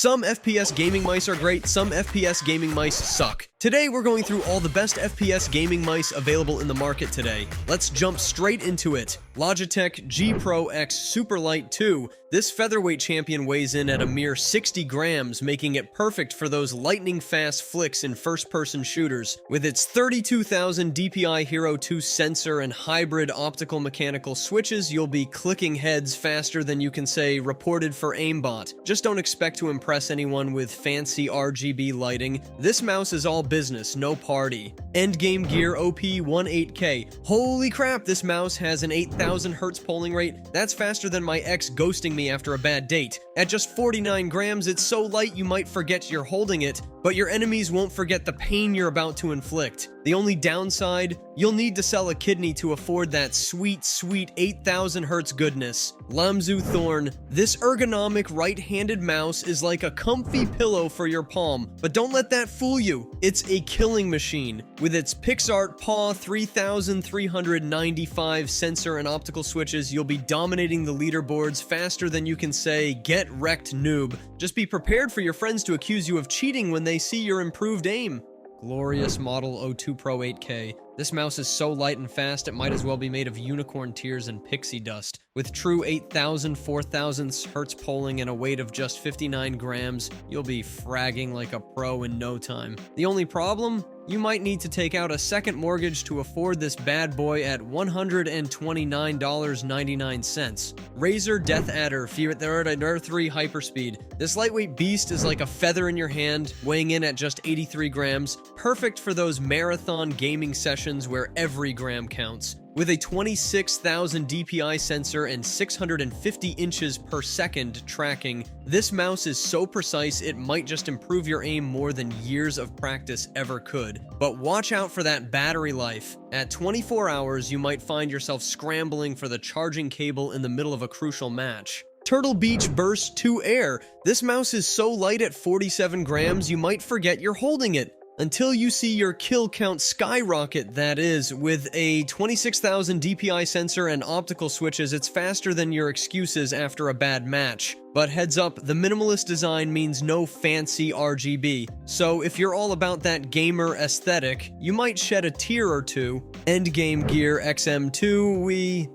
Some FPS gaming mice are great, some FPS gaming mice suck. Today we're going through all the best FPS gaming mice available in the market today. Let's jump straight into it. Logitech G Pro X Superlight 2. This featherweight champion weighs in at a mere 60 grams, making it perfect for those lightning-fast flicks in first-person shooters. With its 32,000 DPI Hero 2 sensor and hybrid optical mechanical switches, you'll be clicking heads faster than you can say reported for aimbot. Just don't expect to impress anyone with fancy RGB lighting. This mouse is all business, no party. Endgame Gear OP1 8K. Holy crap, this mouse has an 8,000 hertz polling rate. That's faster than my ex ghosting me after a bad date. At just 49 grams, it's so light you might forget you're holding it, but your enemies won't forget the pain you're about to inflict. The only downside, you'll need to sell a kidney to afford that sweet, sweet 8,000 hertz goodness. Lamzu Thorn. This ergonomic right-handed mouse is like a comfy pillow for your palm, but don't let that fool you. It's a killing machine. With its PixArt Paw 3395 sensor and optical switches, you'll be dominating the leaderboards faster than you can say, "Get wrecked, noob." Just be prepared for your friends to accuse you of cheating when they see your improved aim. Glorious Model 02 Pro 8K. This mouse is so light and fast, it might as well be made of unicorn tears and pixie dust. With true 8,000 4,000ths hertz polling and a weight of just 59 grams, you'll be fragging like a pro in no time. The only problem? You might need to take out a second mortgage to afford this bad boy at $129.99. Razer DeathAdder V3 Hyperspeed. This lightweight beast is like a feather in your hand, weighing in at just 83 grams, perfect for those marathon gaming sessions where every gram counts. With a 26,000 DPI sensor and 650 inches per second tracking, this mouse is so precise it might just improve your aim more than years of practice ever could. But watch out for that battery life. At 24 hours, you might find yourself scrambling for the charging cable in the middle of a crucial match. Turtle Beach Burst 2 Air. This mouse is so light at 47 grams, you might forget you're holding it. Until you see your kill count skyrocket, that is. With a 26,000 DPI sensor and optical switches, it's faster than your excuses after a bad match. But heads up, the minimalist design means no fancy RGB, so if you're all about that gamer aesthetic, you might shed a tear or two. Endgame Gear XM2,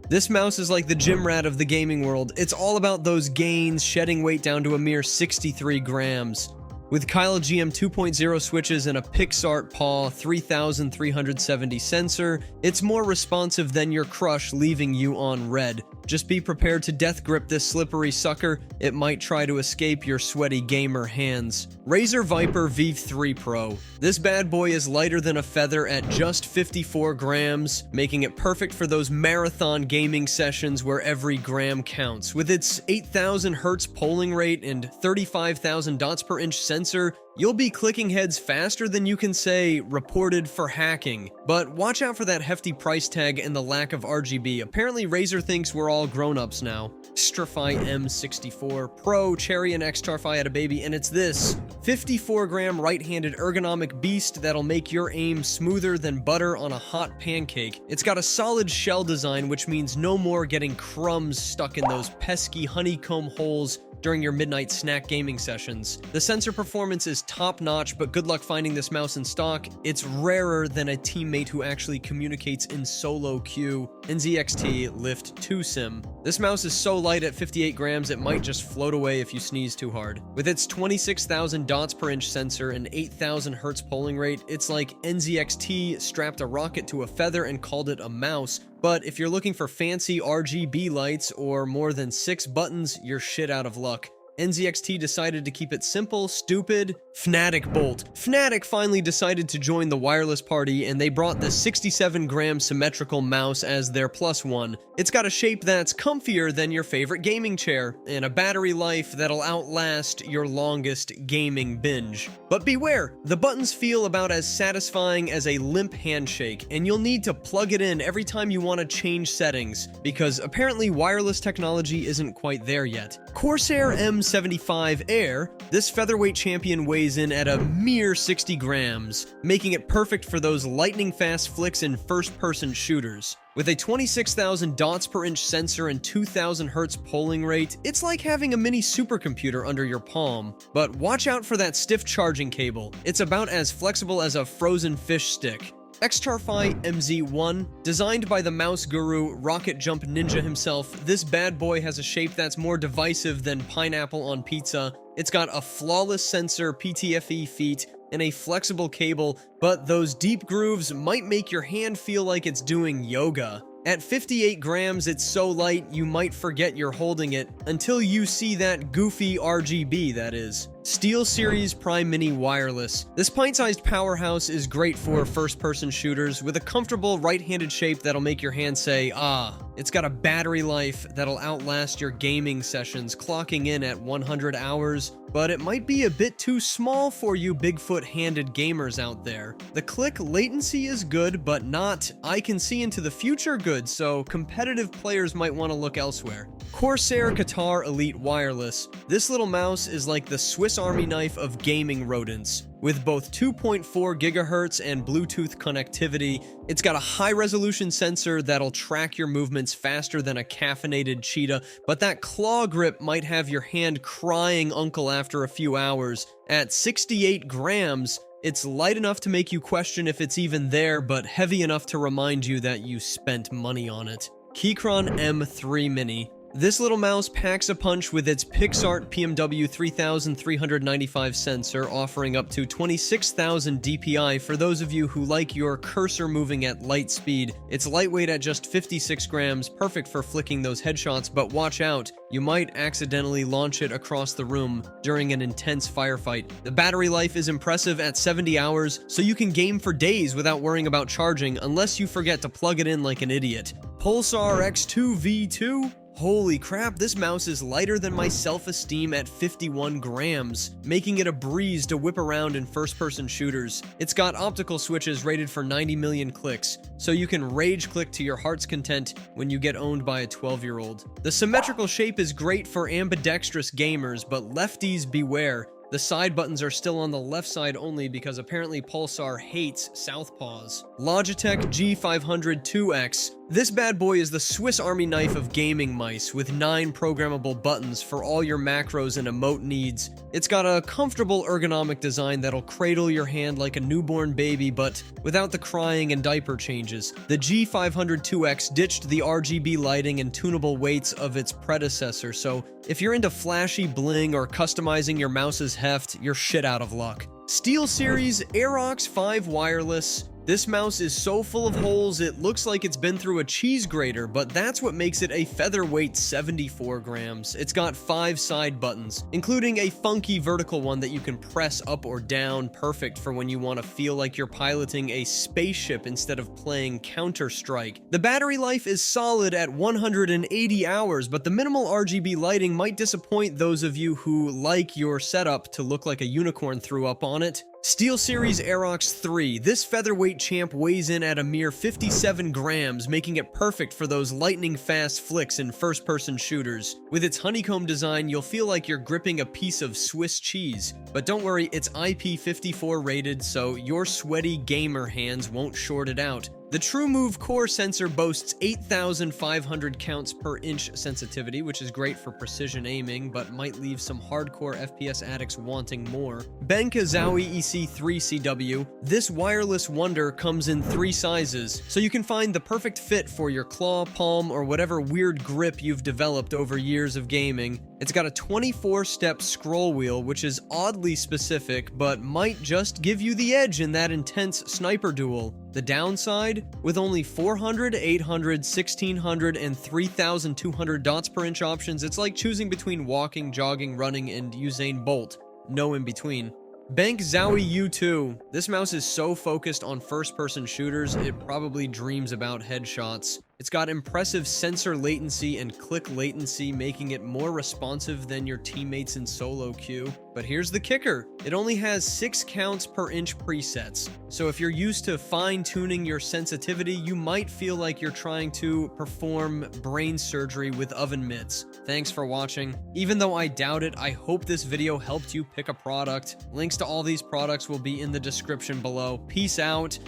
This mouse is like the gym rat of the gaming world. It's all about those gains, shedding weight down to a mere 63 grams. With KYLGM 2.0 switches and a PixArt Paw 3370 sensor, it's more responsive than your crush leaving you on red. Just be prepared to death grip this slippery sucker, it might try to escape your sweaty gamer hands. Razer Viper V3 Pro. This bad boy is lighter than a feather at just 54 grams, making it perfect for those marathon gaming sessions where every gram counts. With its 8,000 hertz polling rate and 35,000 dots per inch sensor, you'll be clicking heads faster than you can say reported for hacking. But watch out for that hefty price tag and the lack of RGB. Apparently Razer thinks we're all grown-ups now. Xtrfy M64 Pro, Cherry and Xtrfy had a baby, and it's this 54-gram right-handed ergonomic beast that'll make your aim smoother than butter on a hot pancake. It's got a solid shell design, which means no more getting crumbs stuck in those pesky honeycomb holes during your midnight snack gaming sessions. The sensor performance is top-notch, but good luck finding this mouse in stock. It's rarer than a teammate who actually communicates in solo queue. NZXT Lift 2 Symm. This mouse is so light at 58 grams it might just float away if you sneeze too hard. With its 26,000 dots per inch sensor and 8,000 hertz polling rate, it's like NZXT strapped a rocket to a feather and called it a mouse. But if you're looking for fancy RGB lights or more than 6 buttons, you're shit out of luck. NZXT decided to keep it simple, stupid. Fnatic Bolt. Fnatic finally decided to join the wireless party, and they brought the 67-gram symmetrical mouse as their plus one. It's got a shape that's comfier than your favorite gaming chair, and a battery life that'll outlast your longest gaming binge. But beware, the buttons feel about as satisfying as a limp handshake, and you'll need to plug it in every time you want to change settings, because apparently wireless technology isn't quite there yet. Corsair M75 Air. This featherweight champion weighs in at a mere 60 grams, making it perfect for those lightning-fast flicks in first-person shooters. With a 26,000 dots per inch sensor and 2,000 hertz polling rate, it's like having a mini supercomputer under your palm. But watch out for that stiff charging cable. It's about as flexible as a frozen fish stick. Xtrfy MZ1, designed by the mouse guru Rocket Jump Ninja himself, this bad boy has a shape that's more divisive than pineapple on pizza. It's got a flawless sensor, PTFE feet, and a flexible cable, but those deep grooves might make your hand feel like it's doing yoga. At 58 grams, it's so light you might forget you're holding it, until you see that goofy RGB, that is. SteelSeries Prime Mini Wireless. This pint-sized powerhouse is great for first-person shooters with a comfortable right-handed shape that'll make your hand say, ah. It's got a battery life that'll outlast your gaming sessions, clocking in at 100 hours, but it might be a bit too small for you Bigfoot-handed gamers out there. The click latency is good, but not I can see into the future good, so competitive players might want to look elsewhere. Corsair Katar Elite Wireless. This little mouse is like the Swiss Army knife of gaming rodents. With both 2.4 GHz and Bluetooth connectivity, it's got a high-resolution sensor that'll track your movements faster than a caffeinated cheetah, but that claw grip might have your hand crying uncle after a few hours. At 68 grams, it's light enough to make you question if it's even there, but heavy enough to remind you that you spent money on it. Keychron M3 Mini. This little mouse packs a punch with its PixArt PMW 3395 sensor, offering up to 26,000 DPI for those of you who like your cursor moving at light speed. It's lightweight at just 56 grams, perfect for flicking those headshots, but watch out, you might accidentally launch it across the room during an intense firefight. The battery life is impressive at 70 hours, so you can game for days without worrying about charging unless you forget to plug it in like an idiot. Pulsar X2V2? Holy crap, this mouse is lighter than my self-esteem at 51 grams, making it a breeze to whip around in first-person shooters. It's got optical switches rated for 90 million clicks, so you can rage-click to your heart's content when you get owned by a 12-year-old. The symmetrical shape is great for ambidextrous gamers, but lefties beware. The side buttons are still on the left side only because apparently Pulsar hates southpaws. Logitech G502 X. This bad boy is the Swiss Army knife of gaming mice with 9 programmable buttons for all your macros and emote needs. It's got a comfortable ergonomic design that'll cradle your hand like a newborn baby, but without the crying and diaper changes. The G502 X ditched the RGB lighting and tunable weights of its predecessor, so if you're into flashy bling or customizing your mouse's heft, you're shit out of luck. SteelSeries Aerox 5 Wireless. This mouse is so full of holes it looks like it's been through a cheese grater, but that's what makes it a featherweight 74 grams. It's got 5 side buttons, including a funky vertical one that you can press up or down, perfect for when you want to feel like you're piloting a spaceship instead of playing Counter-Strike. The battery life is solid at 180 hours, but the minimal RGB lighting might disappoint those of you who like your setup to look like a unicorn threw up on it. SteelSeries Aerox 3. This featherweight champ weighs in at a mere 57 grams, making it perfect for those lightning-fast flicks in first-person shooters. With its honeycomb design, you'll feel like you're gripping a piece of Swiss cheese. But don't worry, it's IP54 rated, so your sweaty gamer hands won't short it out. The TrueMove core sensor boasts 8,500 counts per inch sensitivity, which is great for precision aiming, but might leave some hardcore FPS addicts wanting more. BenQ Zowie EC3CW. This wireless wonder comes in 3 sizes, so you can find the perfect fit for your claw, palm, or whatever weird grip you've developed over years of gaming. It's got a 24-step scroll wheel, which is oddly specific, but might just give you the edge in that intense sniper duel. The downside? With only 400, 800, 1600, and 3200 dots per inch options, it's like choosing between walking, jogging, running, and Usain Bolt. No in between. BenQ Zowie U2. This mouse is so focused on first-person shooters, it probably dreams about headshots. It's got impressive sensor latency and click latency, making it more responsive than your teammates in solo queue. But here's the kicker. It only has 6 counts per inch presets. So if you're used to fine-tuning your sensitivity, you might feel like you're trying to perform brain surgery with oven mitts. Thanks for watching. Even though I doubt it, I hope this video helped you pick a product. Links to all these products will be in the description below. Peace out.